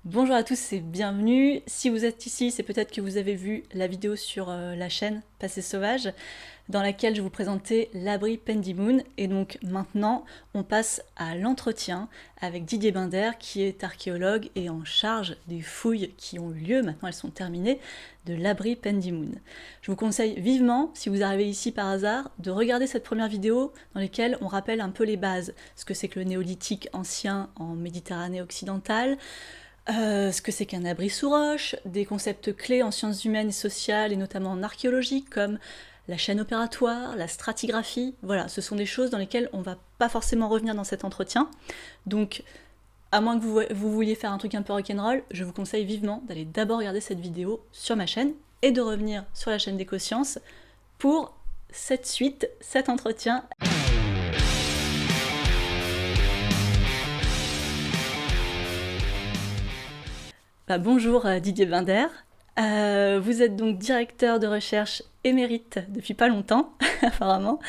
Bonjour à tous et bienvenue. Si vous êtes ici, c'est peut-être que vous avez vu la vidéo sur la chaîne Passé Sauvage, dans laquelle je vous présentais l'abri Pendymoon. Et donc maintenant, on passe à l'entretien avec Didier Binder, qui est archéologue et en charge des fouilles qui ont eu lieu, maintenant elles sont terminées, de l'abri Pendymoon. Je vous conseille vivement, si vous arrivez ici par hasard, de regarder cette première vidéo dans laquelle on rappelle un peu les bases, ce que c'est que le néolithique ancien en Méditerranée occidentale, ce que c'est qu'un abri sous roche, des concepts clés en sciences humaines et sociales, et notamment en archéologie, comme la chaîne opératoire, la stratigraphie. Voilà, ce sont des choses dans lesquelles on ne va pas forcément revenir dans cet entretien. Donc, à moins que vous vouliez faire un truc un peu rock'n'roll, je vous conseille vivement d'aller d'abord regarder cette vidéo sur ma chaîne et de revenir sur la chaîne d'Écosciences pour cette suite, cet entretien. Bonjour Didier Binder. Vous êtes donc directeur de recherche émérite depuis pas longtemps, apparemment,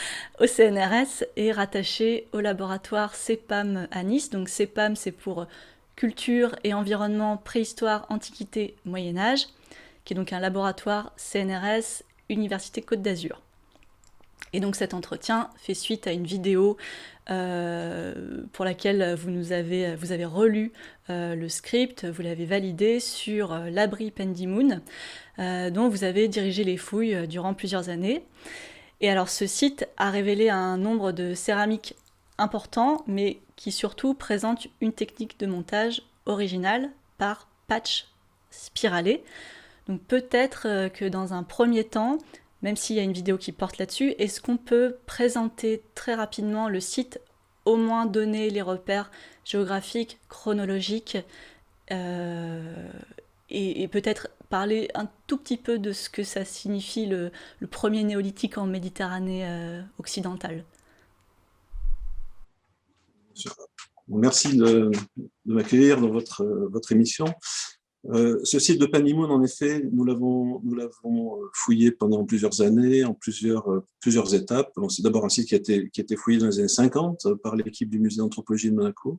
au CNRS et rattaché au laboratoire CEPAM à Nice. Donc CEPAM, c'est pour Culture et Environnement, Préhistoire, Antiquité, Moyen-Âge, qui est donc un laboratoire CNRS, Université Côte d'Azur. Et donc cet entretien fait suite à une vidéo pour laquelle vous avez relu le script, vous l'avez validé sur l'abri Pendymoon, dont vous avez dirigé les fouilles durant plusieurs années. Et alors ce site a révélé un nombre de céramiques important, mais qui surtout présente une technique de montage originale par patch spiralé. Donc peut-être que dans un premier temps, même s'il y a une vidéo qui porte là-dessus, est-ce qu'on peut présenter très rapidement le site, au moins donner les repères géographiques, chronologiques, et peut-être parler un tout petit peu de ce que ça signifie le premier néolithique en Méditerranée occidentale. Merci de m'accueillir dans votre émission. Ce site de Pendymoon, en effet, nous l'avons fouillé pendant plusieurs années, en plusieurs étapes. C'est d'abord un site qui a été fouillé dans les années 50 par l'équipe du musée d'anthropologie de Monaco,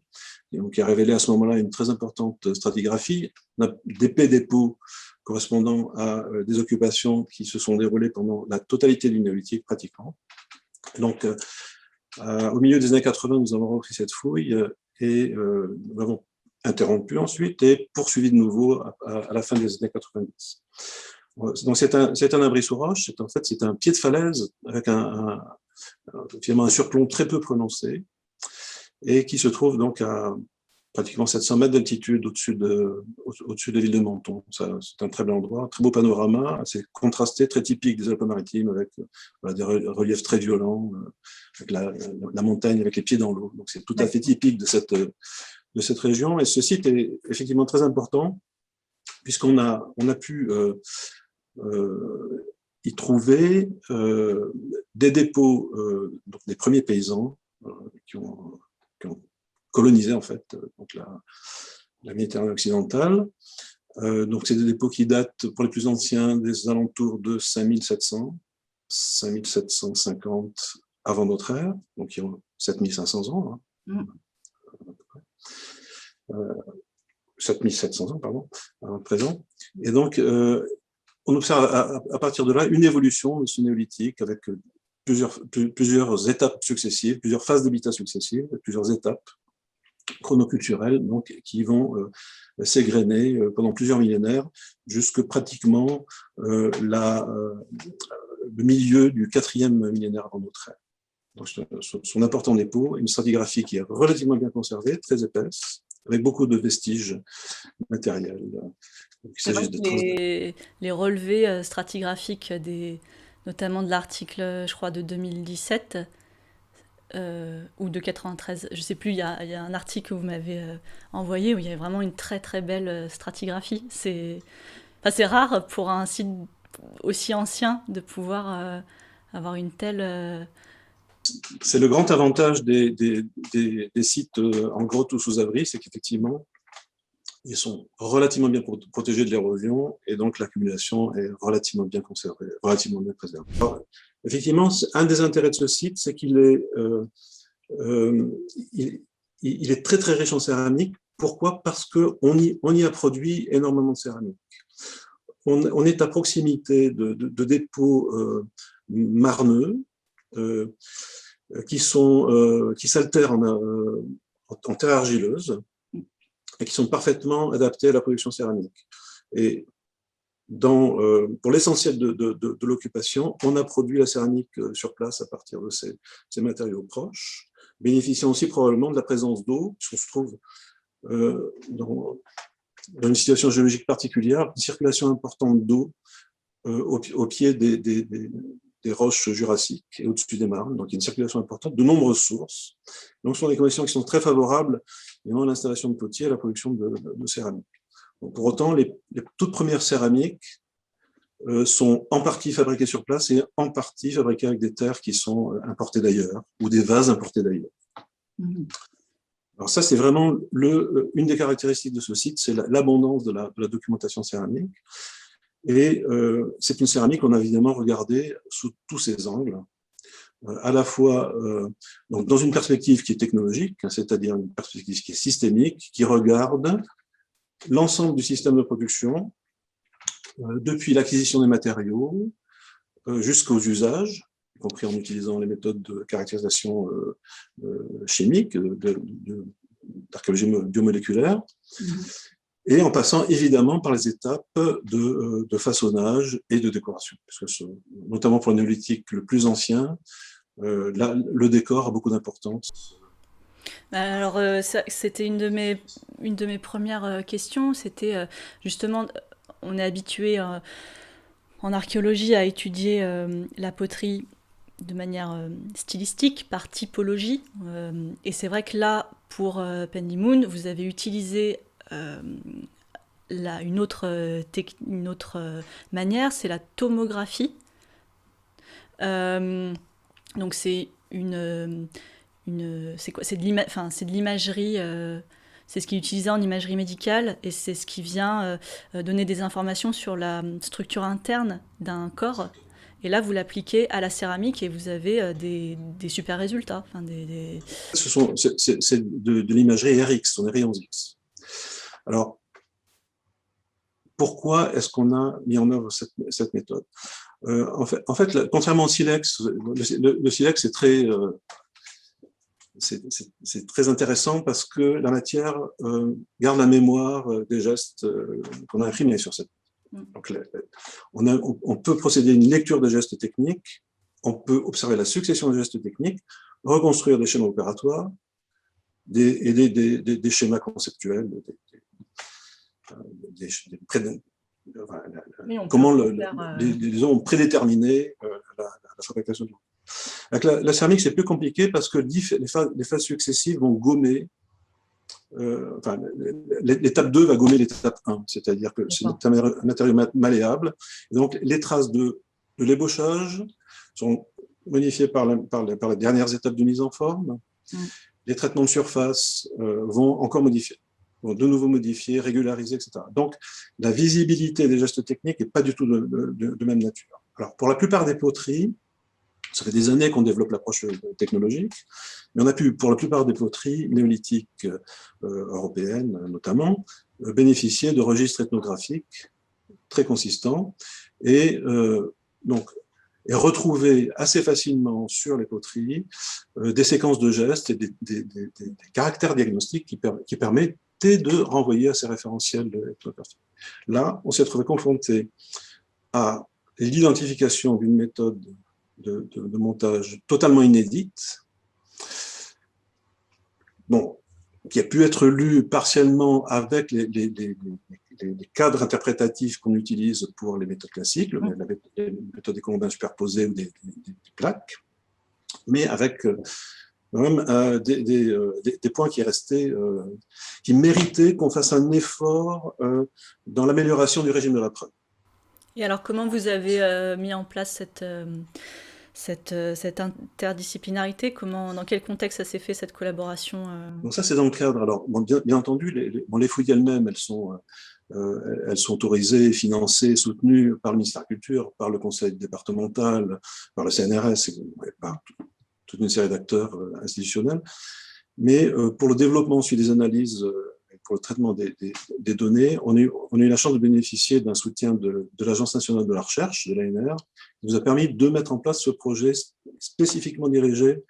et donc qui a révélé à ce moment-là une très importante stratigraphie. On a d'épais dépôts correspondant à des occupations qui se sont déroulées pendant la totalité du néolithique, pratiquement. Donc, au milieu des années 80, nous avons repris cette fouille et nous l'avons interrompu ensuite et poursuivi de nouveau à la fin des années 90. Donc c'est un abri sous roche, c'est un pied de falaise avec finalement un surplomb très peu prononcé et qui se trouve donc à pratiquement 700 mètres d'altitude au-dessus de la ville de Menton. C'est un très bel endroit, un très beau panorama, assez contrasté, très typique des Alpes-Maritimes, avec des reliefs très violents, avec la montagne avec les pieds dans l'eau. Donc c'est tout à fait typique de cette région. Et ce site est effectivement très important, puisqu'on a pu y trouver des dépôts donc des premiers paysans qui ont colonisé en fait donc la Méditerranée occidentale. Donc c'est des dépôts qui datent pour les plus anciens des alentours de 5700, 5750 avant notre ère, donc qui ont 7500 ans. Hein. 7700 ans, pardon, à présent. Et donc, on observe à partir de là une évolution de ce néolithique avec plusieurs étapes successives, plusieurs phases d'habitat successives, plusieurs étapes chronoculturelles donc, qui vont s'égrener pendant plusieurs millénaires jusque pratiquement le milieu du 4e millénaire avant notre ère. Donc, son important dépôt, une stratigraphie qui est relativement bien conservée, très épaisse, avec beaucoup de vestiges matériels. C'est vrai que les relevés stratigraphiques, notamment de l'article, je crois, de 2017 ou de 93, je ne sais plus, il y a un article que vous m'avez envoyé où il y a vraiment une très très belle stratigraphie. C'est rare pour un site aussi ancien de pouvoir avoir une telle... C'est le grand avantage des sites en grotte ou sous abri, c'est qu'effectivement, ils sont relativement bien protégés de l'érosion et donc l'accumulation est relativement bien conservée, relativement bien préservée. Alors, effectivement, un des intérêts de ce site, c'est qu'il est très très riche en céramique Pourquoi? Parce qu'on y a produit énormément de céramique. On est à proximité de dépôts marneux qui s'altèrent en terre argileuse et qui sont parfaitement adaptés à la production céramique. Et pour l'essentiel de l'occupation, on a produit la céramique sur place à partir de ces matériaux proches, bénéficiant aussi probablement de la présence d'eau, puisqu'on se trouve dans une situation géologique particulière, une circulation importante d'eau au pied des roches jurassiques et au-dessus des marnes. Donc, il y a une circulation importante de nombreuses sources. Donc, ce sont des conditions qui sont très favorables à l'installation de potiers et à la production de céramique. Donc, pour autant, les toutes premières céramiques sont en partie fabriquées sur place et en partie fabriquées avec des terres qui sont importées d'ailleurs ou des vases importés d'ailleurs. Alors ça, c'est vraiment une des caractéristiques de ce site, c'est l'abondance de la documentation céramique. Et c'est une céramique qu'on a évidemment regardée sous tous ses angles, à la fois donc dans une perspective qui est technologique, c'est-à-dire une perspective qui est systémique, qui regarde l'ensemble du système de production, depuis l'acquisition des matériaux jusqu'aux usages, y compris en utilisant les méthodes de caractérisation chimique, d'archéologie biomoléculaire, et en passant évidemment par les étapes de façonnage et de décoration. Parce que notamment pour le néolithique le plus ancien, là, le décor a beaucoup d'importance. Alors, c'était une de mes premières questions. C'était justement, on est habitué en archéologie à étudier la poterie de manière stylistique, par typologie. Et c'est vrai que là, pour Pendymoon, vous avez utilisé une autre manière, c'est la tomographie. Donc c'est c'est quoi? C'est de l'imagerie. C'est ce qui est utilisé en imagerie médicale et c'est ce qui vient donner des informations sur la structure interne d'un corps. Et là, vous l'appliquez à la céramique et vous avez des super résultats. Enfin, c'est de l'imagerie RX, on est rayons X. Alors, pourquoi est-ce qu'on a mis en œuvre cette méthode? En fait, contrairement au silex, le silex est c'est très intéressant parce que la matière garde la mémoire des gestes qu'on a imprimés sur cette. Donc, on peut procéder à une lecture des gestes techniques, on peut observer la succession des gestes techniques, reconstruire des schémas opératoires des schémas conceptuels, comment les ont prédéterminé la fabrication de l'eau. La céramique, c'est plus compliqué parce que les phases successives vont gommer. L'étape 2 va gommer l'étape 1, c'est-à-dire que c'est un matériau malléable. Et donc, les traces de l'ébauchage sont modifiées par les dernières étapes de mise en forme. Les traitements de surface vont encore modifier, vont de nouveau modifier, régulariser, etc. Donc, la visibilité des gestes techniques n'est pas du tout de même nature. Alors, pour la plupart des poteries, ça fait des années qu'on développe l'approche technologique, mais on a pu, pour la plupart des poteries néolithiques européennes notamment, bénéficier de registres ethnographiques très consistants et retrouver assez facilement sur les poteries des séquences de gestes et des caractères diagnostiques qui permettaient de renvoyer à ces référentiels ethnographiques. Là, on s'est trouvé confronté à l'identification d'une méthode de montage totalement inédite, qui a pu être lue partiellement avec les cadres interprétatifs qu'on utilise pour les méthodes classiques, les méthodes des colombins superposés ou des plaques, mais avec même des points qui restaient, qui méritaient qu'on fasse un effort dans l'amélioration du régime de la preuve. Et alors, comment vous avez mis en place cette interdisciplinarité? Dans quel contexte ça s'est fait, cette collaboration? Donc ça, c'est dans le cadre. Alors, bien entendu, les fouilles elles-mêmes, elles sont autorisées, financées, soutenues par le ministère de la Culture, par le conseil départemental, par le CNRS, et par toute une série d'acteurs institutionnels. Mais pour le développement ensuite des analyses, pour le traitement des données, on a eu la chance de bénéficier d'un soutien de l'Agence nationale de la recherche, de l'ANR, qui nous a permis de mettre en place ce projet spécifiquement dirigé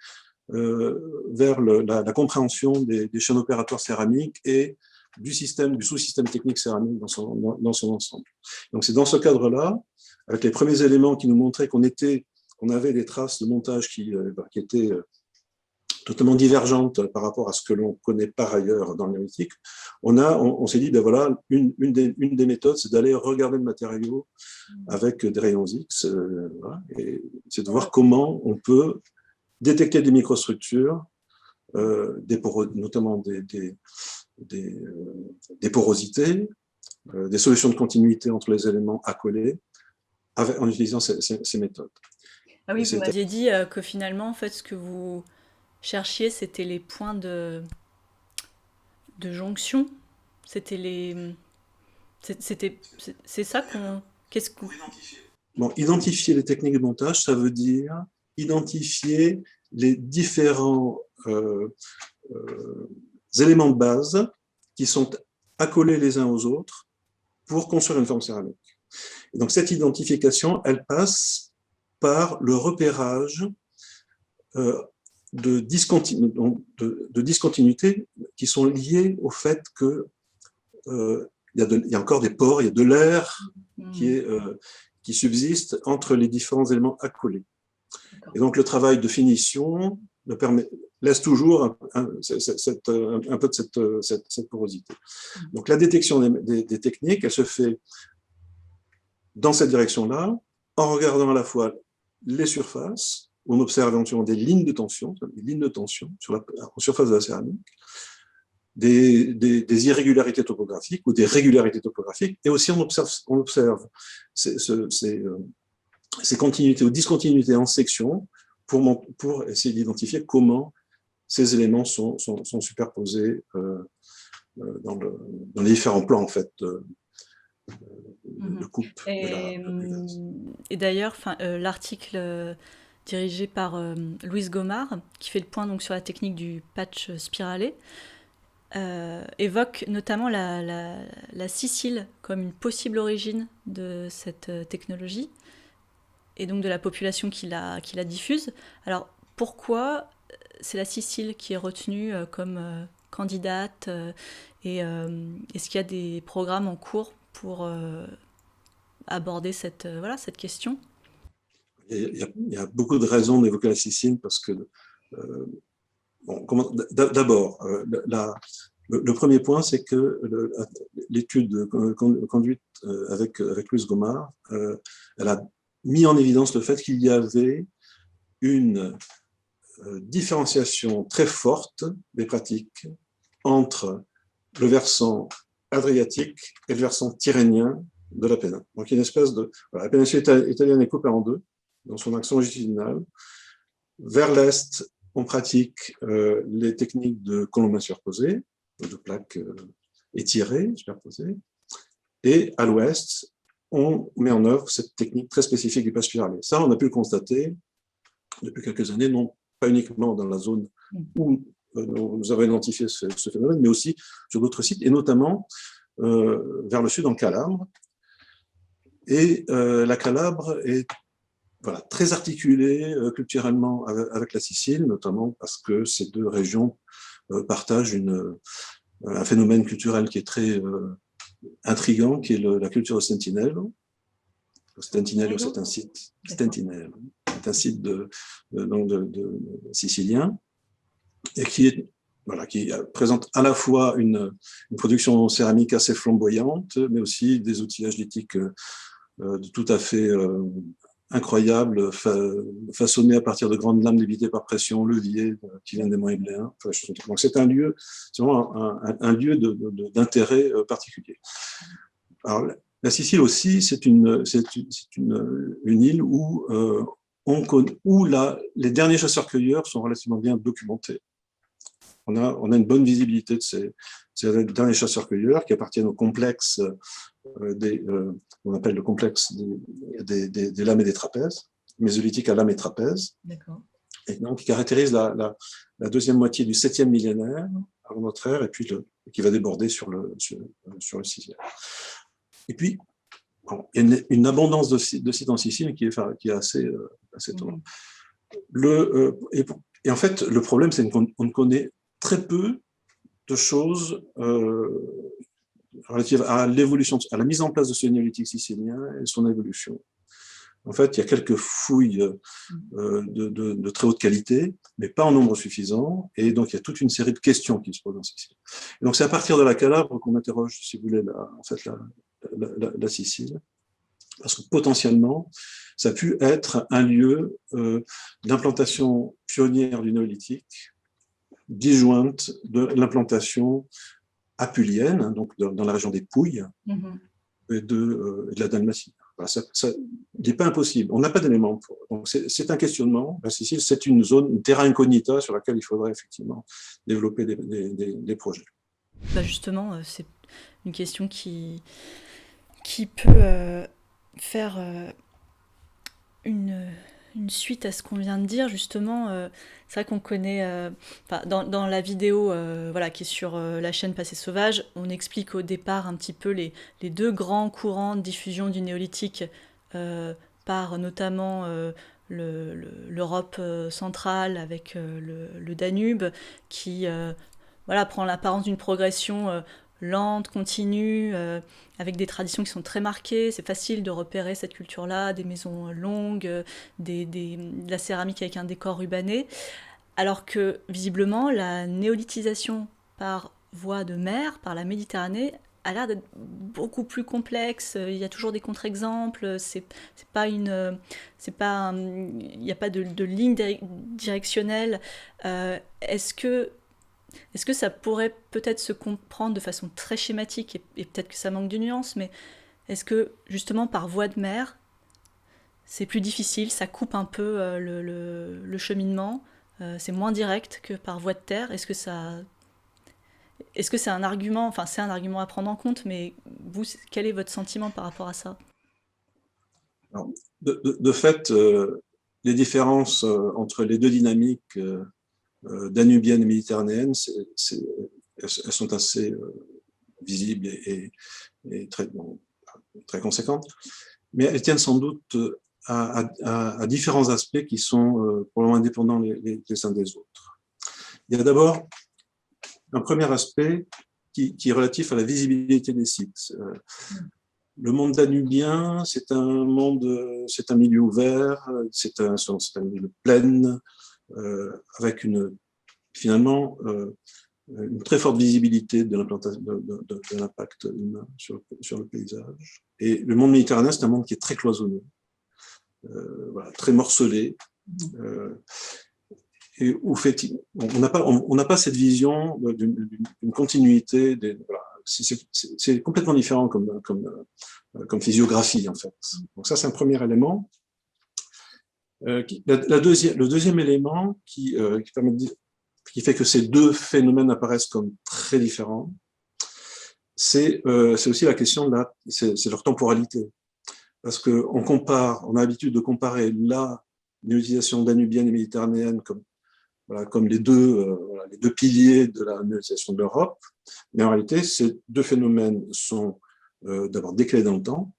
vers la compréhension des chaînes opératoires céramiques et du sous-système technique céramique dans son ensemble. Donc c'est dans ce cadre-là, avec les premiers éléments qui nous montraient qu'on avait des traces de montage qui étaient totalement divergentes par rapport à ce que l'on connaît par ailleurs dans le néolithique, on s'est dit, ben voilà, une des méthodes, c'est d'aller regarder le matériau avec des rayons X, voilà, et c'est de voir comment on peut détecter des microstructures, notamment des porosités, des solutions de continuité entre les éléments accolés, en utilisant ces méthodes. Ah oui, vous m'aviez dit que finalement, en fait, ce que vous cherchiez, c'était les points de jonction. C'est ça qu'on... Qu'est-ce qu'on... Bon, identifier les techniques de montage, ça veut dire identifier les différents éléments de base qui sont accolés les uns aux autres pour construire une forme céramique. Et donc cette identification, elle passe par le repérage de discontinuités qui sont liées au fait que il y a encore des pores, il y a de l'air qui subsiste entre les différents éléments accolés. Et donc le travail de finition laisse toujours un peu de cette porosité. Donc la détection des techniques, elle se fait dans cette direction-là, en regardant à la fois les surfaces, où on observe éventuellement des lignes de tension en surface de la céramique, des irrégularités topographiques ou des régularités topographiques, et aussi on observe ces continuités ou discontinuités en section pour essayer d'identifier comment ces éléments sont superposés dans les différents plans en fait de coupe. Et d'ailleurs, l'article dirigé par Louise Gomard, qui fait le point donc, sur la technique du patch spiralé, évoque notamment la Sicile comme une possible origine de cette technologie et donc de la population qui la diffuse. Alors pourquoi c'est la Sicile qui est retenue comme candidate et est-ce qu'il y a des programmes en cours pour aborder cette question? Il y a beaucoup de raisons d'évoquer la Sicile parce que d'abord, le premier point, c'est que l'étude conduite avec Louise Gomard, elle a mis en évidence le fait qu'il y avait une différenciation très forte des pratiques entre le versant adriatique et le versant tyrrhénien de la péninsule. Donc, il y a une espèce de... Voilà, la péninsule italienne est coupée en deux dans son axe longitudinal. Vers l'est, on pratique les techniques de colombin superposé, de plaques étirées, superposées. Et à l'ouest, on met en œuvre cette technique très spécifique du patch spiralé. Ça, on a pu le constater depuis quelques années, non pas uniquement dans la zone où nous avons identifié ce phénomène, mais aussi sur d'autres sites, et notamment vers le sud, en Calabre. Et la Calabre est très articulée culturellement avec la Sicile, notamment parce que ces deux régions partagent un phénomène culturel qui est très intriguant, qui est la culture au Stentinello. Le Stentinello, c'est un site sicilien, et qui présente à la fois une production céramique assez flamboyante, mais aussi des outillages lithiques tout à fait incroyables, façonnés à partir de grandes lames débitées par pression, levier, qui viennent des Monts Hébléens. Donc c'est vraiment un lieu d'intérêt particulier. Alors, la Sicile aussi, c'est une île où, les derniers chasseurs-cueilleurs sont relativement bien documentés. On a une bonne visibilité de ces derniers chasseurs-cueilleurs qui appartiennent au complexe on appelle le complexe des lames et des trapèzes, mésolithique à lames et trapèzes. D'accord. Et donc, qui caractérise la deuxième moitié du 7e millénaire avant notre ère, et puis qui va déborder sur le Sicile. Et puis, bon, il y a une abondance de sites en Sicile qui est assez étonnante. Et en fait, le problème, c'est qu'on ne connaît très peu de choses relatives à l'évolution, à la mise en place de ce néolithique sicilien et son évolution. En fait, il y a quelques fouilles de très haute qualité, mais pas en nombre suffisant, et donc il y a toute une série de questions qui se posent en Sicile. Et donc c'est à partir de la Calabre qu'on interroge, si vous voulez, la Sicile, parce que potentiellement, ça a pu être un lieu d'implantation pionnière du néolithique, disjointe de l'implantation apulienne, donc dans la région des Pouilles, et de la Dalmatie. Voilà, il n'est pas impossible, on n'a pas d'éléments. Donc c'est un questionnement. La Sicile, c'est une zone, une terra incognita sur laquelle il faudrait effectivement développer des projets. Bah justement, c'est une question qui peut faire une suite à ce qu'on vient de dire, justement. C'est vrai qu'on connaît, dans la vidéo voilà, qui est sur la chaîne Passé Sauvage, on explique au départ un petit peu les deux grands courants de diffusion du néolithique par notamment l'Europe centrale avec le Danube, qui voilà, prend l'apparence d'une progression lente, continue, avec des traditions qui sont très marquées. C'est facile de repérer cette culture-là, des maisons longues, de la céramique avec un décor rubané. Alors que, visiblement, la néolithisation par voie de mer, par la Méditerranée, a l'air d'être beaucoup plus complexe. Il y a toujours des contre-exemples. C'est pas une, c'est pas, il n'y a pas de ligne directionnelle. Est-ce que ça pourrait peut-être se comprendre de façon très schématique, et peut-être que ça manque de nuances, mais est-ce que justement par voie de mer, c'est plus difficile, ça coupe un peu le cheminement, c'est moins direct que par voie de terre? Est-ce que c'est un argument, enfin c'est un argument à prendre en compte, mais vous, quel est votre sentiment par rapport à ça? Alors, de fait, les différences entre les deux dynamiques danubienne et méditerranéenne, elles sont assez visibles et très, bon, très conséquentes, mais elles tiennent sans doute à différents aspects qui sont probablement indépendants les uns des autres. Il y a d'abord un premier aspect qui est relatif à la visibilité des sites. Le monde danubien, c'est un milieu ouvert, c'est un milieu plein, avec finalement une très forte visibilité de l'impact humain sur le paysage. Et le monde méditerranéen, c'est un monde qui est très cloisonné, voilà, très morcelé, et où on n'a pas cette vision d'une continuité. Voilà, c'est complètement différent comme physiographie, en fait. Donc ça, c'est un premier élément. Le deuxième élément qui fait que ces deux phénomènes apparaissent comme très différents, c'est aussi la question c'est leur temporalité. Parce qu'on on a l'habitude de comparer la néotisation danubienne et méditerranéenne comme les deux piliers de la néotisation de l'Europe, mais en réalité, ces deux phénomènes sont d'abord décalés dans le temps.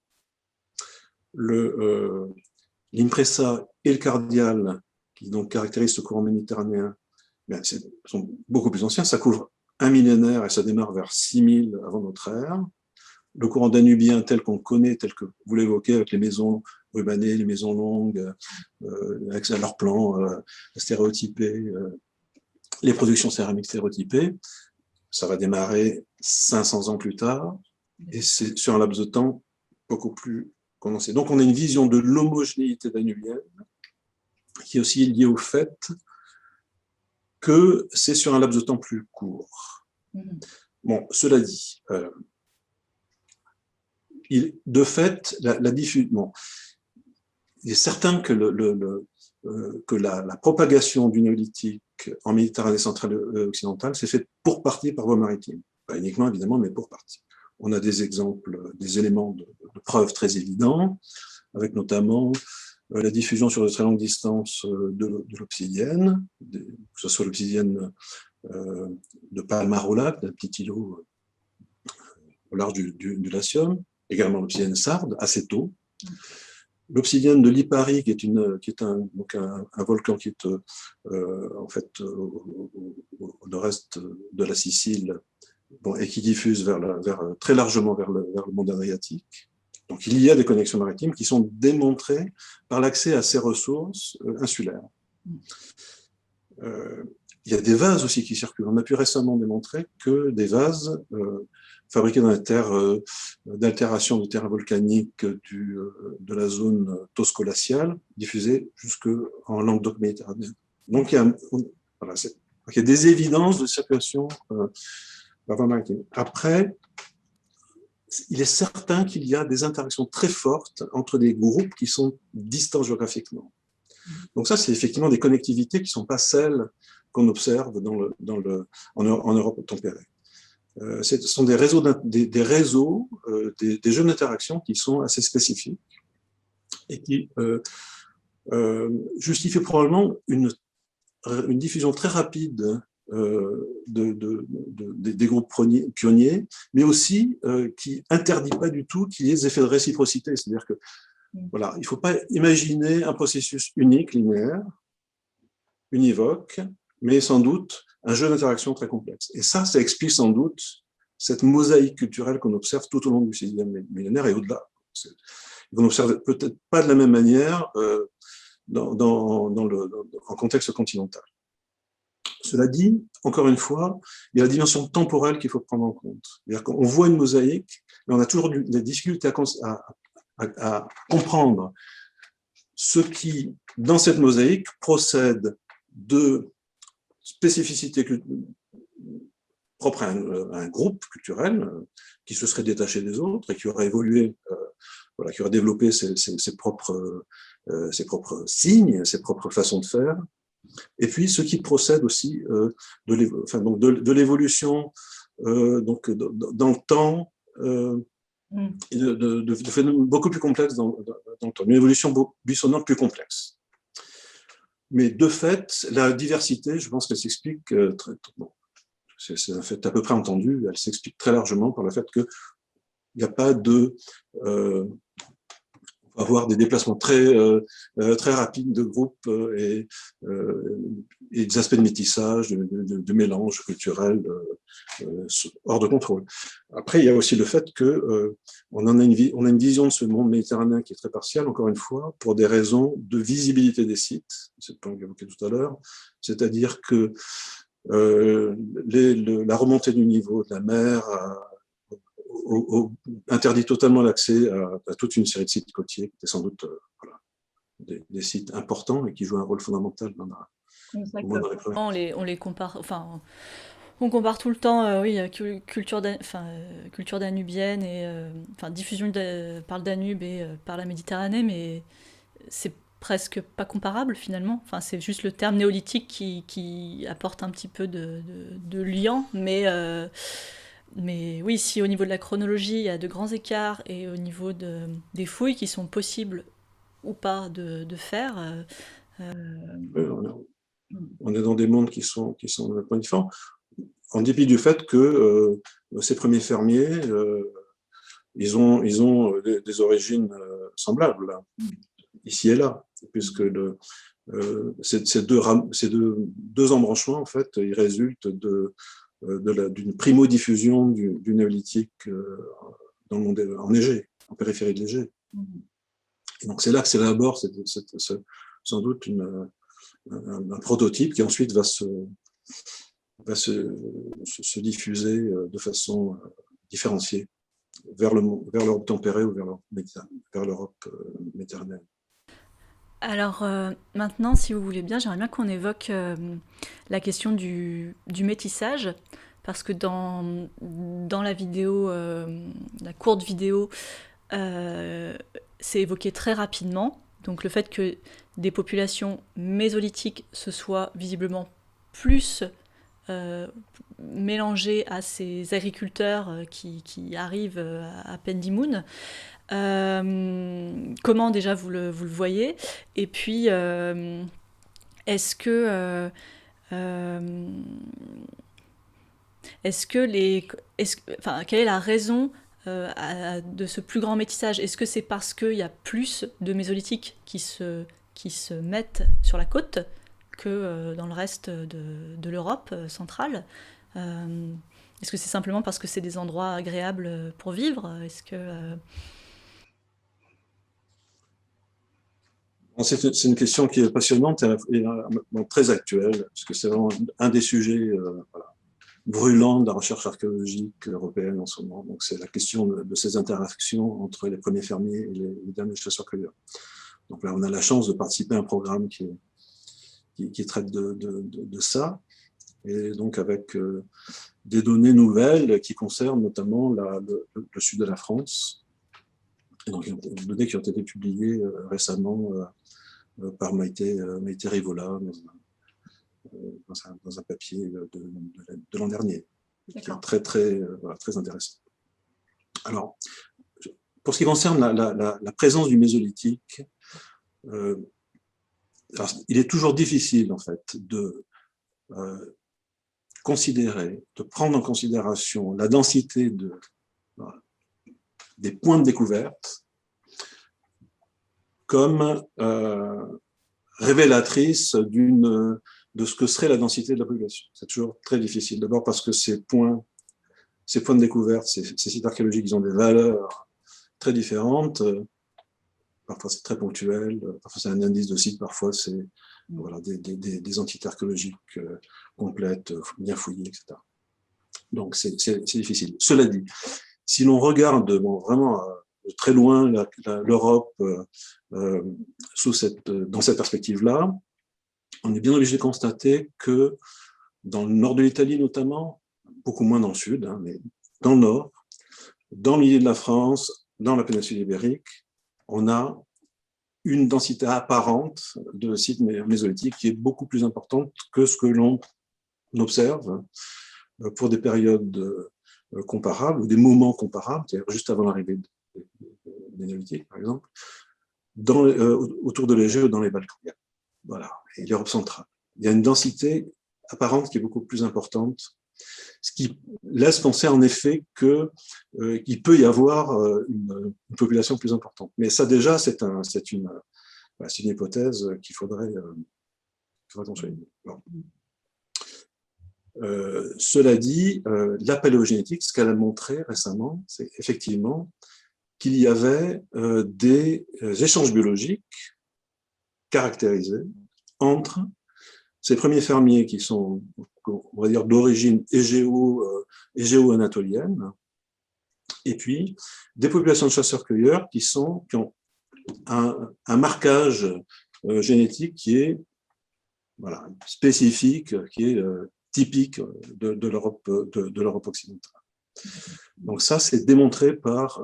L'impressa et le cardial, qui donc caractérisent ce courant méditerranéen, sont beaucoup plus anciens, ça couvre un millénaire et ça démarre vers 6000 avant notre ère. Le courant danubien tel qu'on connaît, tel que vous l'évoquez, avec les maisons rubanées, les maisons longues, avec leurs plans stéréotypés, les productions céramiques stéréotypées, ça va démarrer 500 ans plus tard, et c'est sur un laps de temps beaucoup plus condensé. Donc on a une vision de l'homogénéité danubienne, qui est aussi liée au fait que c'est sur un laps de temps plus court. Bon, cela dit, de fait, la diffusion, bon, il est certain que, que la propagation du néolithique en Méditerranée centrale et occidentale s'est faite pour partie par voie maritime. Pas uniquement, évidemment, mais pour partie. On a des exemples, des éléments de preuves très évidents, avec notamment la diffusion sur de très longues distances de l'obsidienne, que ce soit l'obsidienne de Palmarola, d'un petit îlot au large du Latium, également l'obsidienne sarde, assez tôt. L'obsidienne de Lipari, qui est un volcan qui est en fait au nord-est de la Sicile, bon, et qui diffuse très largement vers le monde Adriatique. Donc il y a des connexions maritimes qui sont démontrées par l'accès à ces ressources insulaires. Il y a des vases aussi qui circulent. On a pu récemment démontrer que des vases fabriqués dans les terres d'altération de terrain volcanique de la zone tosco-glaciale, diffusés jusqu'en Languedoc-Méditerranée. Donc il y a des évidences de circulation maritime. Après, il est certain qu'il y a des interactions très fortes entre des groupes qui sont distants géographiquement. Donc ça, c'est effectivement des connectivités qui ne sont pas celles qu'on observe en Europe tempérée. Ce sont des réseaux, des jeux d'interaction qui sont assez spécifiques et qui justifient probablement une diffusion très rapide des groupes pionniers, mais aussi qui interdit pas du tout qu'il y ait des effets de réciprocité. C'est-à-dire que voilà, il ne faut pas imaginer un processus unique, linéaire, univoque, mais sans doute un jeu d'interaction très complexe. Et ça explique sans doute cette mosaïque culturelle qu'on observe tout au long du 6e millénaire et au-delà. On n'observe peut-être pas de la même manière en contexte continental. Cela dit, encore une fois, il y a la dimension temporelle qu'il faut prendre en compte. C'est-à-dire qu'on voit une mosaïque, mais on a toujours des difficultés à comprendre ce qui, dans cette mosaïque, procède de spécificités propres à un groupe culturel qui se serait détaché des autres et qui aurait évolué, qui aurait développé ses propres signes, ses propres façons de faire. Et puis ce qui procède aussi de l'évolution dans le temps, de phénomènes beaucoup plus complexes dans le temps, une évolution buissonnante plus complexe. Mais de fait, la diversité, je pense qu'elle s'explique bon, c'est un fait à peu près entendu, elle s'explique très largement par le fait qu'il n'y a pas de avoir des déplacements très rapides de groupes et des aspects de métissage, de mélange culturel hors de contrôle. Après, il y a aussi le fait qu'on a une vision de ce monde méditerranéen qui est très partielle, encore une fois, pour des raisons de visibilité des sites, c'est le point que j'évoquais tout à l'heure, c'est-à-dire que la remontée du niveau de la mer interdit totalement l'accès à toute une série de sites côtiers qui étaient sans doute des sites importants et qui jouent un rôle fondamental dans les premières. On les compare, enfin, on compare tout le temps, culture danubienne et diffusion par le Danube et par la Méditerranée, mais c'est presque pas comparable finalement. Enfin, c'est juste le terme néolithique qui apporte un petit peu de lien, mais oui, si au niveau de la chronologie, il y a de grands écarts et au niveau des fouilles qui sont possibles ou pas de faire. On est dans des mondes qui sont différents, en dépit du fait que ces premiers fermiers, ils ont des origines semblables, là, ici et là, puisque ces deux embranchements, en fait, ils résultent d'une primo-diffusion du néolithique dans le monde enneigé, en périphérie de l'Égée. Et donc c'est là que s'élabore sans doute un prototype qui ensuite va se diffuser de façon différenciée vers l'Europe tempérée ou vers l'Europe méditerranéenne. Alors maintenant, si vous voulez bien, j'aimerais bien qu'on évoque la question du métissage, parce que dans la vidéo, la courte vidéo, c'est évoqué très rapidement. Donc le fait que des populations mésolithiques se soient visiblement plus mélangées à ces agriculteurs qui arrivent à Pendimoun. Comment déjà vous le voyez? Et puis, est-ce que Euh, quelle est la raison de ce plus grand métissage? Est-ce que c'est parce qu'il y a plus de mésolithiques qui se mettent sur la côte que dans le reste de l'Europe centrale? Euh, Est-ce que c'est simplement parce que c'est des endroits agréables pour vivre? Est-ce que Bon, c'est une question qui est passionnante et très actuelle, parce que c'est vraiment un des sujets voilà, brûlants de la recherche archéologique européenne en ce moment. Donc, c'est la question de ces interactions entre les premiers fermiers et les derniers chasseurs-cueilleurs. Donc là, on a la chance de participer à un programme qui traite de ça, et donc avec des données nouvelles qui concernent notamment le sud de la France. Et donc, des données qui ont été publiées récemment par Maïté Rivola dans un papier de l'an dernier, qui est très intéressant. Alors, pour ce qui concerne la présence du mésolithique, alors, il est toujours difficile en fait de de prendre en considération la densité des points de découverte comme révélatrice de ce que serait la densité de la population. C'est toujours très difficile. D'abord parce que ces points de découverte, ces sites archéologiques, ils ont des valeurs très différentes. Parfois c'est très ponctuel, parfois c'est un indice de site, parfois c'est voilà, des entités archéologiques complètes, bien fouillées, etc. Donc c'est difficile. Cela dit, si l'on regarde vraiment de très loin l'Europe dans cette perspective-là, on est bien obligé de constater que dans le nord de l'Italie notamment, beaucoup moins dans le sud, hein, mais dans le nord, dans le milieu de la France, dans la péninsule ibérique, on a une densité apparente de sites mésolithiques qui est beaucoup plus importante que ce que l'on observe pour des périodes comparables ou des moments comparables, c'est-à-dire juste avant l'arrivée des néolithiques, par exemple, autour de l'Égée ou dans les Balkans. Voilà, et l'Europe centrale. Il y a une densité apparente qui est beaucoup plus importante, ce qui laisse penser en effet qu'il peut y avoir une population plus importante. Mais ça déjà, c'est une hypothèse qu'il faudrait construire. Bon. Cela dit, la paléogénétique, ce qu'elle a montré récemment, c'est effectivement qu'il y avait des échanges biologiques caractérisés entre ces premiers fermiers qui sont, on va dire, d'origine égéo-anatolienne, et puis des populations de chasseurs-cueilleurs qui ont un marquage génétique qui est voilà, spécifique, qui est typique de l'Europe occidentale. Donc ça, c'est démontré par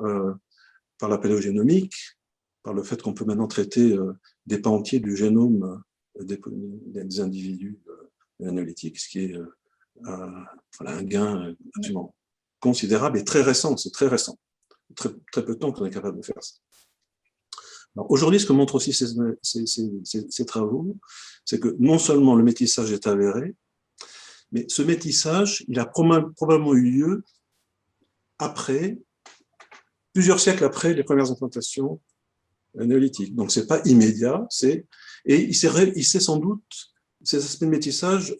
la paléogénomique, par le fait qu'on peut maintenant traiter des pans entiers du génome des individus néolithiques, ce qui est un gain absolument considérable et très récent. C'est très récent. Très peu de temps qu'on est capable de faire ça. Aujourd'hui, ce que montrent aussi ces travaux, c'est que non seulement le métissage est avéré, mais ce métissage, il a probablement eu lieu plusieurs siècles après les premières implantations néolithiques. Donc, ce n'est pas immédiat, et il s'est sans doute, ces aspects de métissage,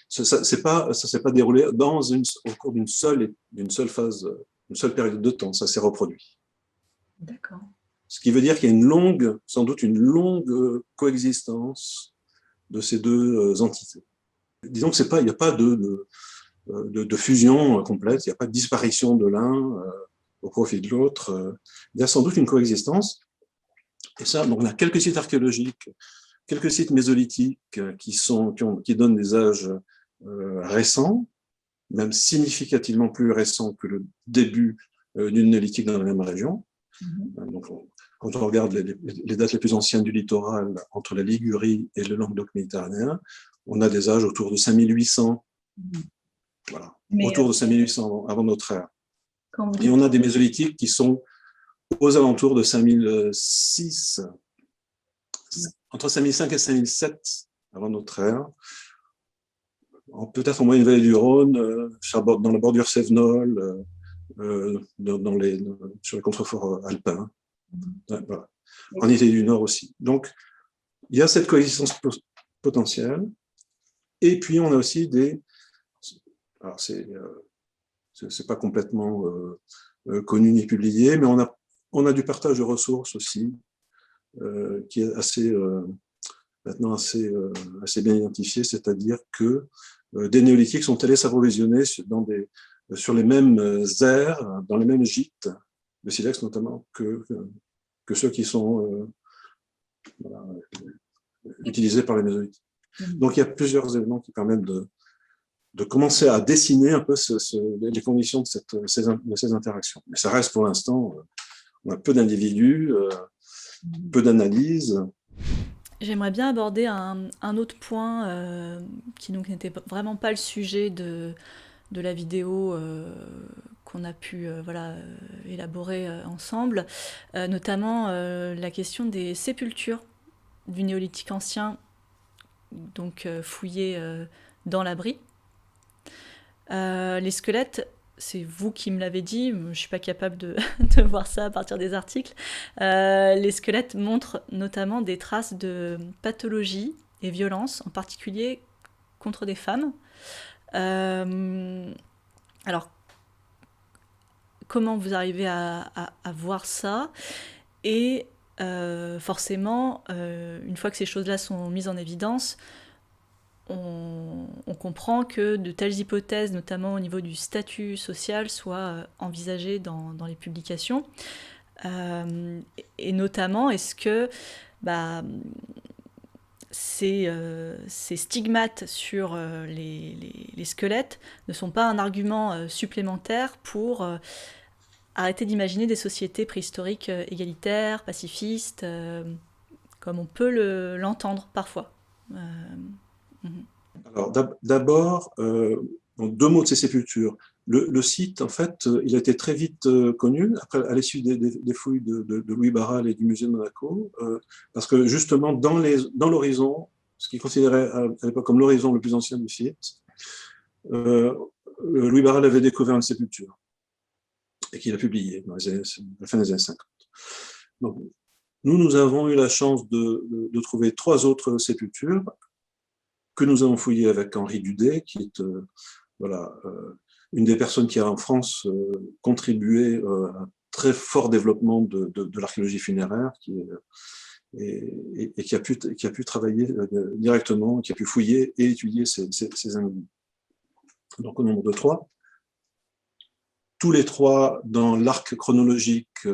ça ne s'est pas déroulé au cours d'une seule phase, une seule période de temps, ça s'est reproduit. D'accord. Ce qui veut dire qu'il y a sans doute une longue coexistence de ces deux entités. Disons qu'il n'y a pas de fusion complète, il n'y a pas de disparition de l'un au profit de l'autre. Il y a sans doute une coexistence. Et ça, donc on a quelques sites archéologiques, quelques sites mésolithiques qui donnent des âges récents, même significativement plus récents que le début d'une néolithique dans la même région. Donc, quand on regarde les dates les plus anciennes du littoral entre la Ligurie et le Languedoc méditerranéen, on a des âges autour de 5800, voilà, autour de 5800 avant notre ère. Et on a des mésolithiques qui sont aux alentours de 5006, entre 5005 et 5007 avant notre ère. peut-être en moyenne vallée du Rhône, dans la bordure cévenole, sur les contreforts alpins. Voilà. En Italie du Nord aussi. Donc, il y a cette coexistence potentielle. Et puis, on a aussi des... Alors, c'est pas complètement connu ni publié, mais on a du partage de ressources aussi, qui est maintenant assez bien identifié, c'est-à-dire que des néolithiques sont allés s'approvisionner sur les mêmes aires, dans les mêmes gîtes de silex notamment, que ceux qui sont voilà, utilisés par les mésolithiques. Donc il y a plusieurs éléments qui permettent de commencer à dessiner un peu les conditions de ces interactions. Mais ça reste pour l'instant, on a peu d'individus, peu d'analyses. J'aimerais bien aborder un autre point qui donc n'était vraiment pas le sujet de la vidéo qu'on a pu élaborer ensemble, notamment la question des sépultures du néolithique ancien, donc fouillées dans la Brie. Les squelettes, c'est vous qui me l'avez dit, je ne suis pas capable de voir ça à partir des articles. Les squelettes montrent notamment des traces de pathologie et violence, en particulier contre des femmes. Alors, comment vous arrivez à voir ça? Et forcément, une fois que ces choses-là sont mises en évidence, on comprend que de telles hypothèses, notamment au niveau du statut social, soient envisagées dans les publications. Et notamment, est-ce que ces stigmates sur les squelettes ne sont pas un argument supplémentaire pour arrêter d'imaginer des sociétés préhistoriques égalitaires, pacifistes, comme on peut l'entendre parfois. Alors d'abord, deux mots de ces sépultures. Le site, en fait, il a été très vite connu à l'issue des fouilles de Louis Barral et du musée de Monaco, parce que justement dans l'horizon, ce qu'il considérait à l'époque comme l'horizon le plus ancien du site, Louis Barral avait découvert une sépulture et qu'il a publié dans à la fin des années 50. Donc, nous avons eu la chance de trouver 3 autres sépultures que nous avons fouillées avec Henri Dudet, qui est une des personnes qui a en France contribué à un très fort développement de l'archéologie funéraire, et qui a pu travailler directement, qui a pu fouiller et étudier ces individus. Donc au nombre de 3. Tous les 3 dans l'arc chronologique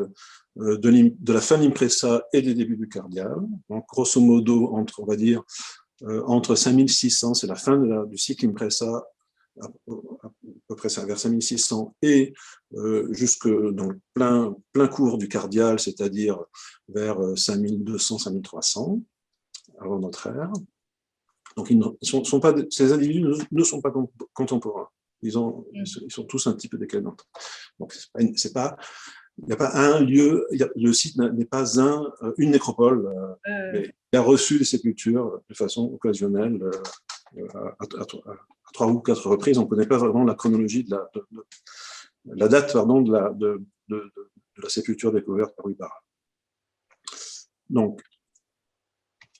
de la fin de l'Impresa et des débuts du Cardial. Donc grosso modo, on va dire, entre 5600, c'est la fin du cycle Impresa, à peu près vers 5600, et jusque dans le plein cours du Cardial, c'est-à-dire vers 5200-5300, avant notre ère. Donc ces individus ne sont pas contemporains. Ils sont tous un petit peu décalés. Donc il n'y a pas un lieu, le site n'est pas une nécropole, mais il a reçu des sépultures de façon occasionnelle à 3 ou 4 reprises. On ne connaît pas vraiment la chronologie la date de la sépulture découverte par Louis Barral. Donc,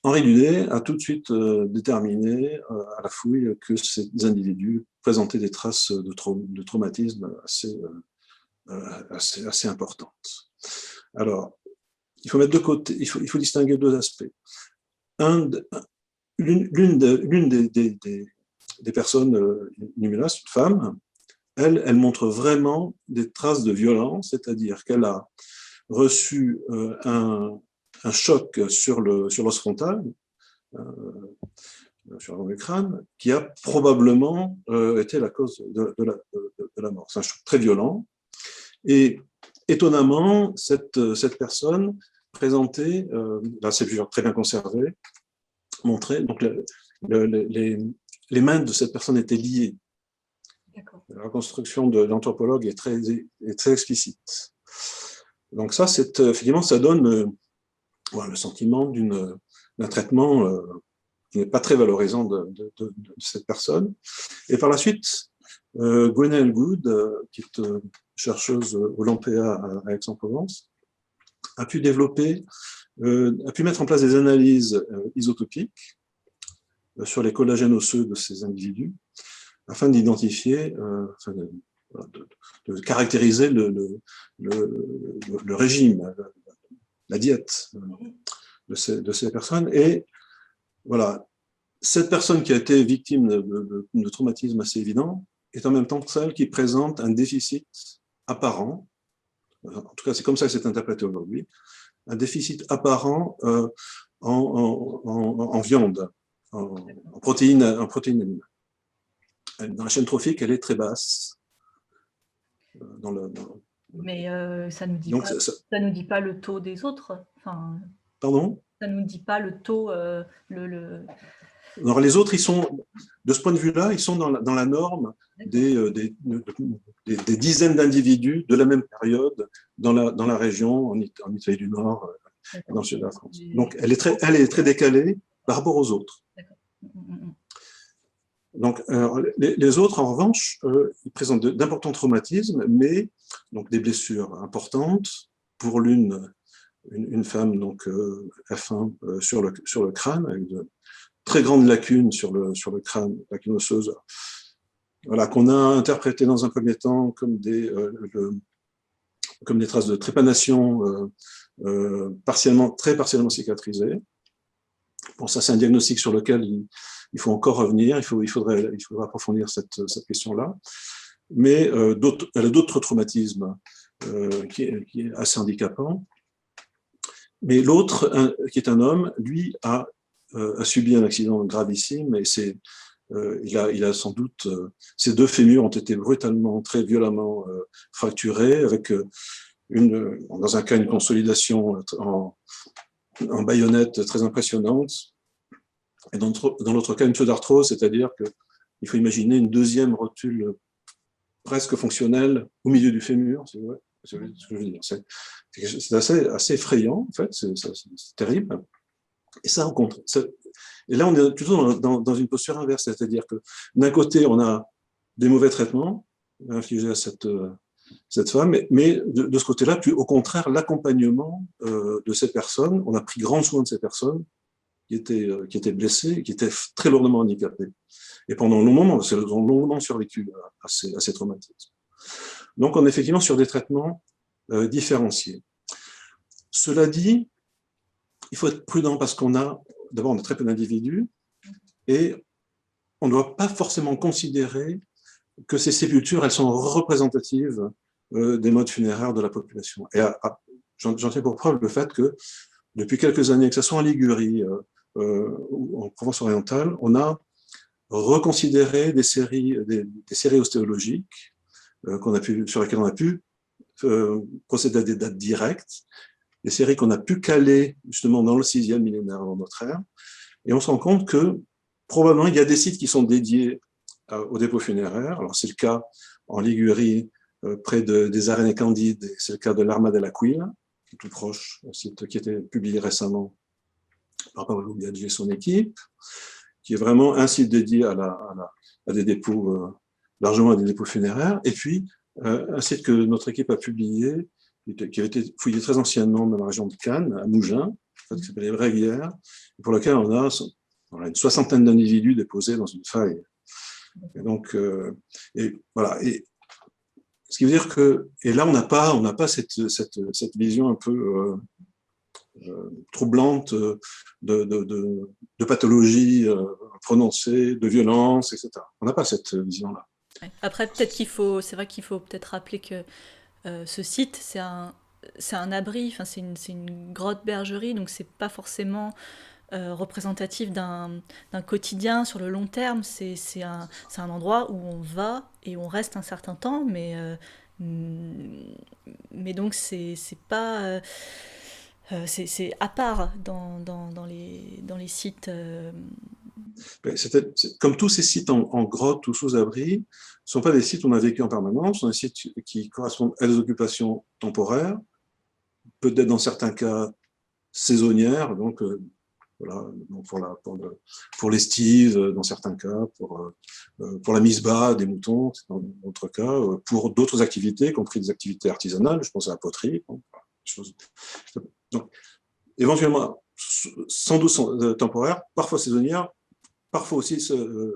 Henri Dudet a tout de suite déterminé à la fouille que ces individus présentaient des traces de traumatisme assez importantes. Alors, il faut mettre de côté, il faut distinguer 2 aspects. L'une des personnes Numélas, une femme, elle montre vraiment des traces de violence, c'est-à-dire qu'elle a reçu un choc sur l'os frontal, sur le crâne, qui a probablement été la cause de la mort. C'est un choc très violent. Et étonnamment, cette personne présentait, là c'est très bien conservé, montrait, donc les mains de cette personne étaient liées. La reconstruction de l'anthropologue est très explicite. Donc ça, effectivement, ça donne le sentiment d'un traitement n'est pas très valorisant de cette personne. Et par la suite, Gwenaëlle Good, qui est chercheuse au Lampea à Aix-en-Provence, a pu mettre en place des analyses isotopiques sur les collagènes osseux de ces individus, afin d'identifier, de caractériser le régime, la diète de ces personnes. Et voilà, cette personne qui a été victime de traumatisme assez évident est en même temps celle qui présente un déficit apparent, en tout cas c'est comme ça que c'est interprété aujourd'hui, un déficit apparent en viande, en protéines animales. Dans la chaîne trophique, elle est très basse. Mais ça ne nous dit pas le taux des autres. Enfin, pardon ? Ça ne nous dit pas le taux. Alors les autres, de ce point de vue-là, ils sont dans la norme des dizaines d'individus de la même période dans la région, en Italie du Nord, dans le sud de la France. Donc elle est très décalée par rapport aux autres. Donc, les autres, en revanche, ils présentent d'importants traumatismes, mais donc des blessures importantes. Pour une femme, donc F1, sur le crâne, avec de très grandes lacunes sur le crâne, lacunes osseuses, voilà, qu'on a interprétées dans un premier temps comme des traces de trépanation très partiellement cicatrisées. Bon, ça, c'est un diagnostic sur lequel il faut encore revenir, il faudra approfondir cette question-là. Mais elle a d'autres traumatismes qui est assez handicapant. Mais l'autre, qui est un homme, lui a subi un accident gravissime et il a sans doute, ses deux fémurs ont été brutalement, très violemment fracturés, avec dans un cas une consolidation en baïonnette très impressionnante, et dans l'autre cas une pseudarthrose, c'est-à-dire qu'il faut imaginer une deuxième rotule presque fonctionnelle au milieu du fémur, c'est vrai, c'est ce que je veux dire. C'est assez effrayant, en fait, c'est terrible. Et ça rencontre. Et là, on est plutôt dans une posture inverse, c'est-à-dire que d'un côté, on a des mauvais traitements infligés à cette femme, mais de ce côté-là, au contraire, l'accompagnement de ces personnes, on a pris grand soin de ces personnes qui étaient blessées, qui étaient très lourdement handicapées. Et pendant un long moment, elles ont longuement survécu à ces traumatismes. Donc, on est effectivement sur des traitements différenciés. Cela dit, il faut être prudent parce d'abord, on a très peu d'individus et on ne doit pas forcément considérer que ces sépultures, elles sont représentatives des modes funéraires de la population. Et j'en tiens pour preuve le fait que depuis quelques années, que ce soit en Ligurie ou en Provence orientale, on a reconsidéré des séries ostéologiques sur lesquelles on a pu procéder à des dates directes, des séries qu'on a pu caler justement dans le 6e millénaire avant notre ère, et on se rend compte que probablement il y a des sites qui sont dédiés aux dépôts funéraires. Alors c'est le cas en Ligurie, près des Arénées Candides, c'est le cas de l'Arma dell'Aquila, qui est tout proche, un site qui a été publié récemment par Paolo Biaggi et son équipe, qui est vraiment un site dédié à des dépôts, largement à des dépôts funéraires, et puis un site que notre équipe a publié, qui avait été fouillé très anciennement dans la région de Cannes, à Mougins, en fait, qui s'appelle les Bréguières, pour lequel on a une soixantaine d'individus déposés dans une faille. Et donc, voilà. Et ce qui veut dire et là, on n'a pas cette vision un peu troublante de pathologie prononcée, de violence, etc. On n'a pas cette vision-là. Après, c'est vrai qu'il faut peut-être rappeler que ce site, c'est un abri, enfin, c'est une grotte bergerie, donc c'est pas forcément représentatif d'un quotidien sur le long terme. C'est un endroit où on va et on reste un certain temps, mais donc c'est pas c'est à part dans les sites. Comme tous ces sites en grotte ou sous-abri, ne sont pas des sites où on a vécu en permanence, ce sont des sites qui correspondent à des occupations temporaires, peut-être dans certains cas saisonnières, donc Voilà, donc pour l'estive, dans certains cas, pour la mise bas des moutons, dans d'autres cas, pour d'autres activités, y compris des activités artisanales, je pense à la poterie. Bon, choses. Donc, éventuellement, sans doute temporaire, parfois saisonnière, parfois aussi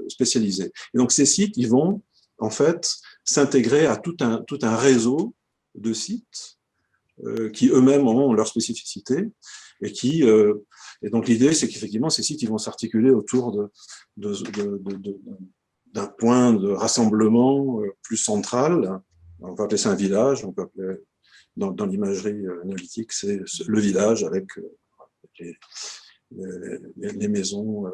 spécialisée. Et donc, ces sites, ils vont, en fait, s'intégrer à tout un réseau de sites qui eux-mêmes ont leur spécificité et et donc l'idée, c'est qu'effectivement, ces sites, ils vont s'articuler autour d'un point de rassemblement plus central. On peut appeler ça un village, on peut appeler, dans l'imagerie néolithique, c'est le village avec les, les maisons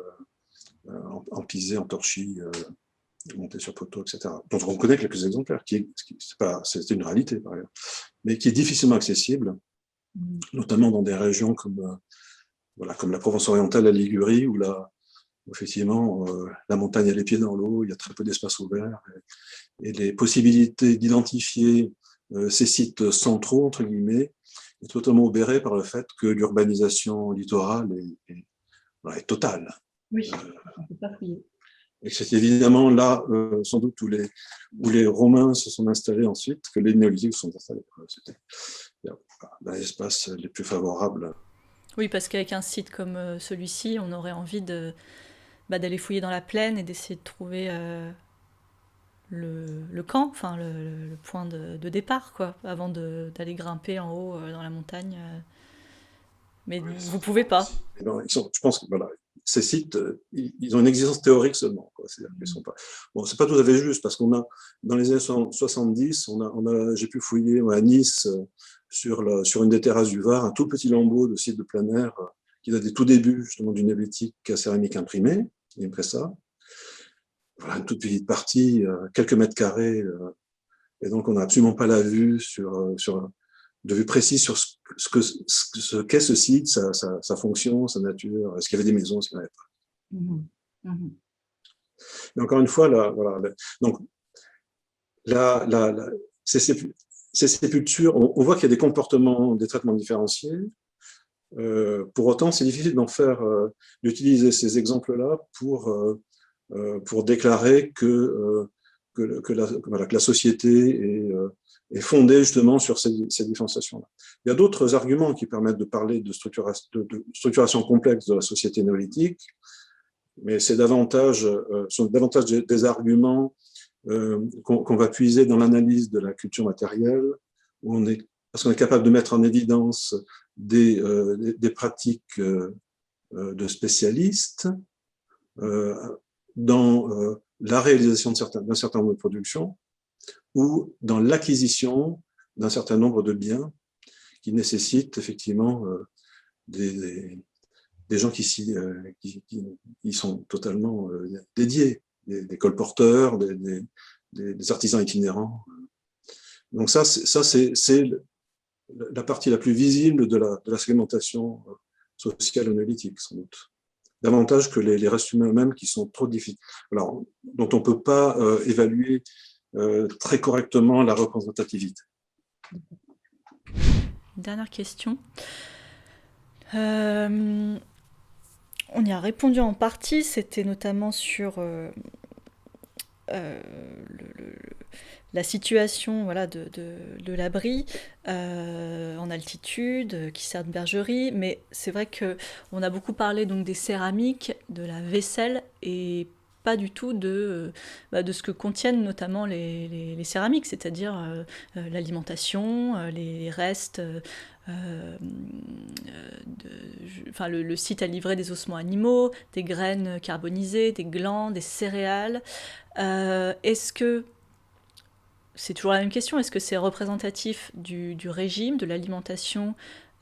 empisées en torchis, montées sur poteaux, etc. Dont on connaît quelques exemplaires, c'est une réalité par ailleurs, mais qui est difficilement accessible, notamment dans des régions comme la Provence orientale, la Ligurie, où effectivement, la montagne a les pieds dans l'eau, il y a très peu d'espace ouvert, et les possibilités d'identifier ces sites centraux, entre guillemets, est totalement obérée par le fait que l'urbanisation littorale est totale. Oui, on ne peut pas fouiller. Et c'est évidemment là, sans doute, où les Romains se sont installés ensuite, que les Néolithiques se sont installés. C'était dans les espaces les plus favorables. Oui, parce qu'avec un site comme celui-ci, on aurait envie d'aller fouiller dans la plaine et d'essayer de trouver le camp, enfin le point de départ, quoi, avant d'aller grimper en haut dans la montagne. Mais oui, vous pouvez pas. Non, je pense que voilà, ces sites, ils ont une existence théorique seulement. C'est-à-dire qu'ils sont pas. Bon, c'est pas tout à fait juste parce qu'on a dans les années 70, j'ai pu fouiller à Nice sur une des terrasses du Var un tout petit lambeau de site de plein air qui date des tout débuts justement du néolithique à céramique imprimée, Impressa. Voilà, une toute petite partie, quelques mètres carrés, et donc on n'a absolument pas la vue de vue précise sur ce qu'est ce site, sa fonction, sa nature, est-ce qu'il y avait des maisons, est-ce qu'il n'y en avait pas. Mmh. Mmh. Et encore une fois, donc, ces sépultures, on voit qu'il y a des comportements, des traitements différenciés. Pour autant, c'est difficile d'utiliser ces exemples-là pour déclarer que la société est fondée justement sur ces différenciations-là. Il y a d'autres arguments qui permettent de parler de structuration complexe de la société néolithique, mais sont davantage des arguments qu'on va puiser dans l'analyse de la culture matérielle, parce qu'on est capable de mettre en évidence des pratiques de spécialistes dans la réalisation d'un certain nombre de productions ou dans l'acquisition d'un certain nombre de biens qui nécessitent effectivement des gens qui sont totalement dédiés, des colporteurs, des artisans itinérants. Donc ça c'est la partie la plus visible de la segmentation sociale néolithique, sans doute. Davantage que les restes humains eux-mêmes qui sont trop difficiles, alors, dont on ne peut pas évaluer très correctement la représentativité. Dernière question. On y a répondu en partie, c'était notamment sur la situation de l'abri en altitude, qui sert de bergerie, mais c'est vrai qu'on a beaucoup parlé donc, des céramiques, de la vaisselle, et pas du tout de ce que contiennent notamment les céramiques, c'est-à-dire l'alimentation, les restes. Le site a livré des ossements animaux, des graines carbonisées, des glands, des céréales. Est-ce que c'est toujours la même question, est-ce que c'est représentatif du régime, de l'alimentation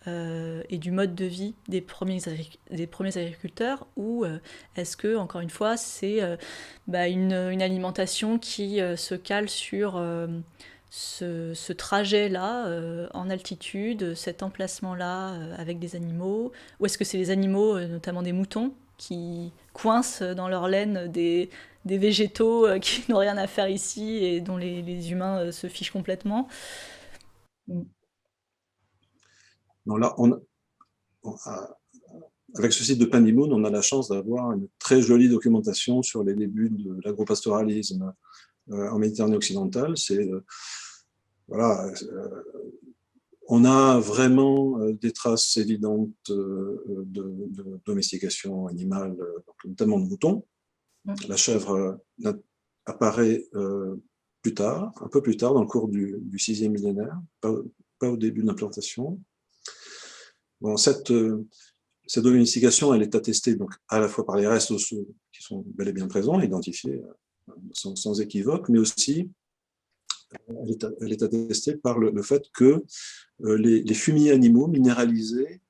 et du mode de vie des premiers agriculteurs, ou est-ce que, encore une fois, c'est une alimentation qui se cale sur ce trajet-là en altitude, cet emplacement-là avec des animaux, ou est-ce que c'est les animaux, notamment des moutons, qui coincent dans leur laine des végétaux qui n'ont rien à faire ici et dont les humains se fichent complètement. Non, là, avec ce site de Panimoun, on a la chance d'avoir une très jolie documentation sur les débuts de l'agropastoralisme en Méditerranée occidentale. Voilà, on a vraiment des traces évidentes de domestication animale, notamment de moutons. La chèvre apparaît plus tard, un peu plus tard, dans le cours du 6e millénaire, pas au début de l'implantation. Bon, cette domestication, elle est attestée donc, à la fois par les restes osseux qui sont bel et bien présents, identifiés sans équivoque, mais aussi elle est attestée par le fait que les fumiers animaux minéralisés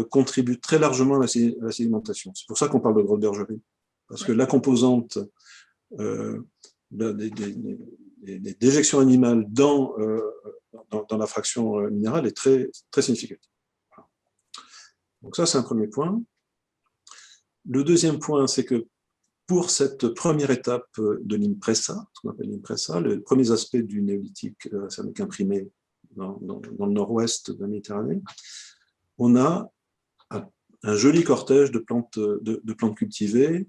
contribuent très largement à la sédimentation. C'est pour ça qu'on parle de grotte bergerie, parce que la composante des déjections animales dans la fraction minérale est très, très significative. Donc ça, c'est un premier point. Le deuxième point, c'est que pour cette première étape de l'impressa, ce qu'on appelle l'impressa, les premiers aspects du néolithique ceramique imprimé dans le nord-ouest de la Méditerranée, on a un joli cortège de plantes cultivées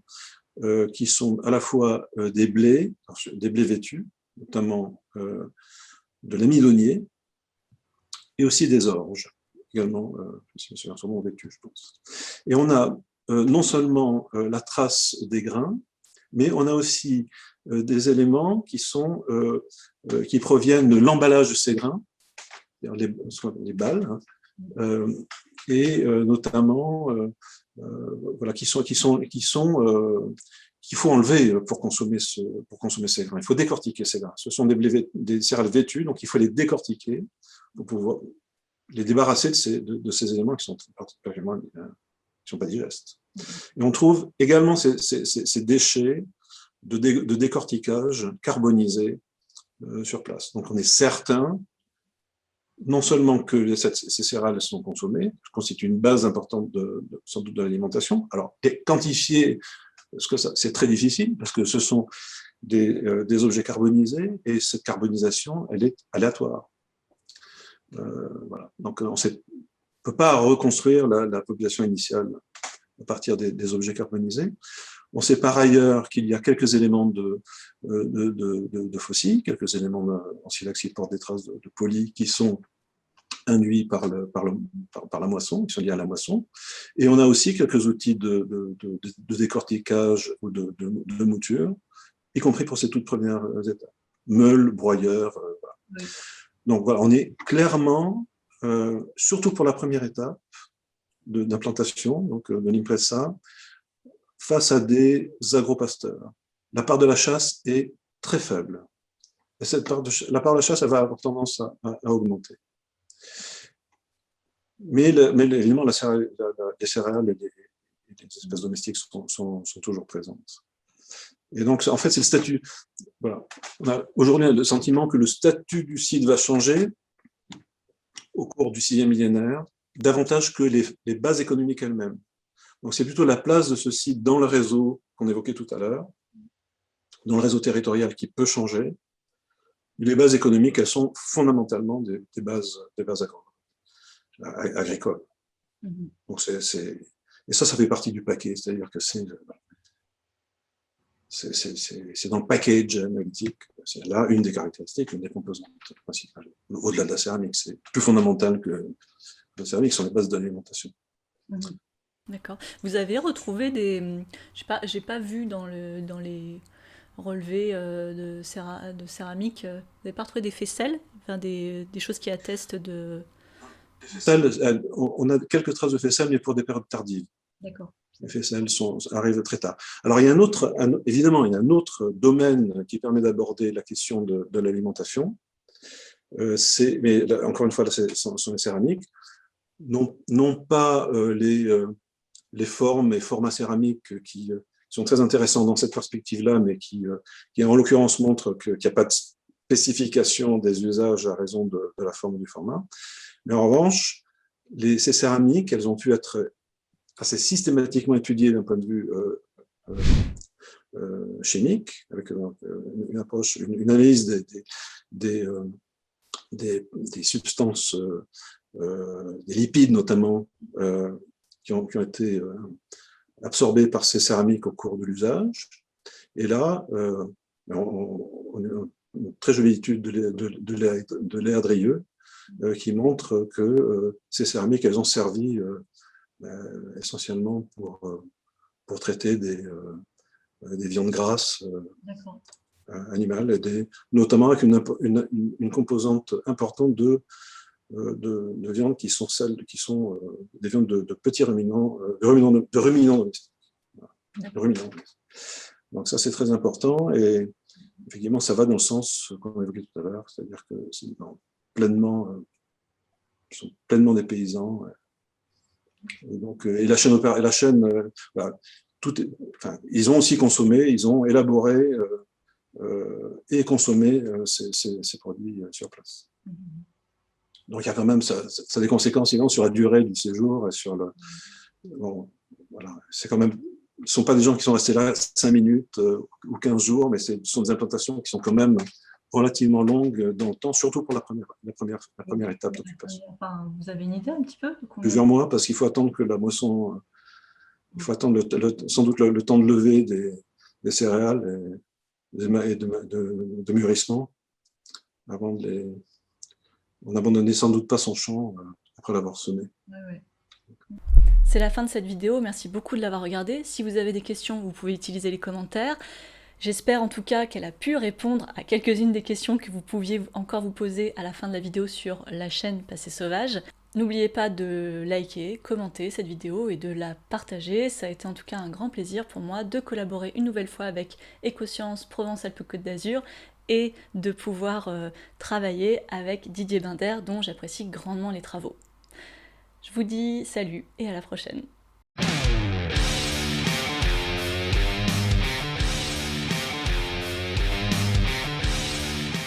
qui sont à la fois des blés vêtus, notamment de l'amidonier, et aussi des orges, également, sûrement vêtus, je pense. Et on a non seulement la trace des grains, mais on a aussi des éléments qui proviennent de l'emballage de ces grains, les balles, hein, et notamment voilà, qu'il faut enlever pour consommer ces grains. Il faut décortiquer ces grains. Ce sont des céréales vêtues, donc il faut les décortiquer pour pouvoir les débarrasser de ces éléments qui sont particulièrement qui sont pas digestes. Et on trouve également ces déchets de décortiquage carbonisés sur place. Donc on est certain non seulement que ces céréales sont consommées, constituent une base importante sans doute de l'alimentation. Alors, quantifier, c'est très difficile, parce que ce sont des objets carbonisés, et cette carbonisation, elle est aléatoire. Voilà. Donc, on ne peut pas reconstruire la population initiale à partir des objets carbonisés. On sait par ailleurs qu'il y a quelques éléments de fossiles, quelques éléments en silex qui portent des traces de poly qui sont induits par la moisson, qui sont liés à la moisson. Et on a aussi quelques outils de décortiquage ou de mouture, y compris pour ces toutes premières étapes. Meules, broyeurs. Voilà. Oui. Donc voilà, on est clairement, surtout pour la première étape d'implantation, donc de l'impressa, face à des agropasteurs. La part de la chasse est très faible. Et la part de la chasse, elle va avoir tendance à augmenter. Mais évidemment, les céréales et les espèces domestiques sont toujours présentes. Et donc, en fait, c'est le statut. Voilà. On a aujourd'hui le sentiment que le statut du site va changer au cours du 6e millénaire, davantage que les bases économiques elles-mêmes. Donc, c'est plutôt la place de ce site dans le réseau qu'on évoquait tout à l'heure, dans le réseau territorial qui peut changer. Les bases économiques, elles sont fondamentalement des bases agricoles. Donc, et ça fait partie du paquet, c'est-à-dire que c'est dans le package analytique. C'est là une des caractéristiques, une des composantes principales. Au-delà de la céramique, c'est plus fondamental que la céramique, sont les bases d'alimentation. D'accord. Vous avez retrouvé j'ai pas vu dans les relevés de céramique, vous n'avez pas retrouvé des faisselles, enfin des choses qui attestent de... On a quelques traces de faisselles, mais pour des périodes tardives. D'accord. Les faisselles arrivent très tard. Alors, il y a évidemment, il y a un autre domaine qui permet d'aborder la question de l'alimentation. Mais là, encore une fois, ce sont les céramiques. Non pas les formes et formats céramiques qui sont très intéressants dans cette perspective-là, mais qui en l'occurrence montrent qu'il n'y a pas de spécification des usages à raison de la forme ou du format. Mais en revanche, ces céramiques, elles ont pu être assez systématiquement étudiées d'un point de vue chimique, avec une approche, une analyse des substances, des lipides notamment, qui ont été absorbés par ces céramiques au cours de l'usage. Et là, on a une très jolie étude de Léa Drieux qui montre que ces céramiques, elles ont servi essentiellement pour traiter des viandes grasses animales, notamment avec une composante importante de viandes qui sont des viandes de petits ruminants, de ruminants domestiques. Voilà, donc ça, c'est très important, et effectivement, ça va dans le sens qu'on évoquait tout à l'heure, c'est-à-dire que c'est pleinement, ils sont pleinement des paysans. Et la chaîne, voilà, ils ont aussi consommé, ils ont élaboré et consommé ces produits sur place. Donc il y a quand même ça a des conséquences évidentes sur la durée du séjour et sur le. Bon, voilà, c'est quand même. Ce ne sont pas des gens qui sont restés là 5 minutes ou 15 jours, mais ce sont des implantations qui sont quand même relativement longues dans le temps, surtout pour la première étape d'occupation. Enfin, vous avez une idée un petit peu de combien... Plusieurs mois, parce qu'il faut attendre que la moisson, il faut attendre sans doute le temps de lever des céréales et de mûrissement avant de les. On n'abandonnait sans doute pas son champ après l'avoir semé. Ouais. C'est la fin de cette vidéo, merci beaucoup de l'avoir regardée. Si vous avez des questions, vous pouvez utiliser les commentaires. J'espère en tout cas qu'elle a pu répondre à quelques-unes des questions que vous pouviez encore vous poser à la fin de la vidéo sur la chaîne Passé Sauvage. N'oubliez pas de liker, commenter cette vidéo et de la partager. Ça a été en tout cas un grand plaisir pour moi de collaborer une nouvelle fois avec Écosciences Provence-Alpes-Côte d'Azur et de pouvoir travailler avec Didier Binder, dont j'apprécie grandement les travaux. Je vous dis salut et à la prochaine.